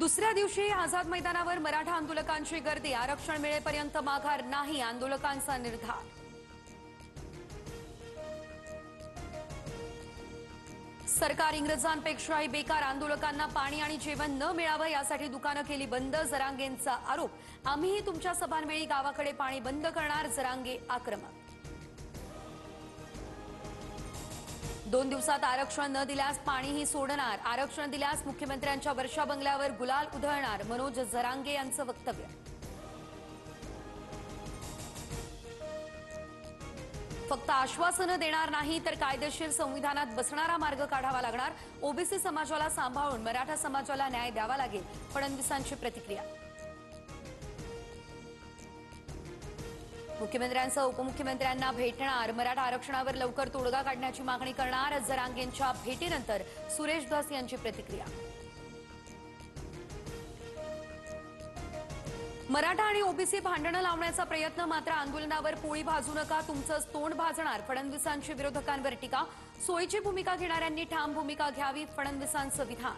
दुसऱ्या दिवशी आझाद मैदानावर मराठा आंदोलकांची गर्दी। आरक्षण मिळेपर्यंत माघार नाही, आंदोलकांचा निर्धार। सरकार इंग्रजांपेक्षाही बेकार, आंदोलकांना पाणी आणि जेवण न मिळावं यासाठी दुकानं केली बंद। जरांगेंचा आरोप, आम्हीही तुमच्या सभांवेळी गावाकडे पाणी बंद करणार, जरांगे आक्रमक। 2 दिवसात आरक्षण न दिल्यास पाणीही सोडणार, आरक्षण दिल्यास मुख्यमंत्र्यांच्या वर्षा बंगल्यावर गुलाल उधळणार, मनोज जरांगे यांचं वक्तव्य। फक्त आश्वासनं देणार नाही तर कायदेशीर संविधानात बसणारा मार्ग काढावा लागणार। ओबीसी समाजाला सांभाळून मराठा समाजाला न्याय द्यावा लागेल, फडणवीसांची प्रतिक्रिया। मुख्यमंत्र्यांसह उपमुख्यमंत्र्यांना भेटणार, मराठा आरक्षणावर लवकर तोडगा काढण्याची मागणी करणार। जरांगेंच्या भेटीनंतर सुरेश धस यांची प्रतिक्रिया। मराठा आणि ओबीसी भांडणं लावण्याचा प्रयत्न, मात्र आंदोलनावर पोळी भाजू नका, तुमचंच तोंड भाजणार, फडणवीसांची विरोधकांवर टीका। सोयीची भूमिका घेणाऱ्यांनी ठाम भूमिका घ्यावी, फडणवीसांचं विधान।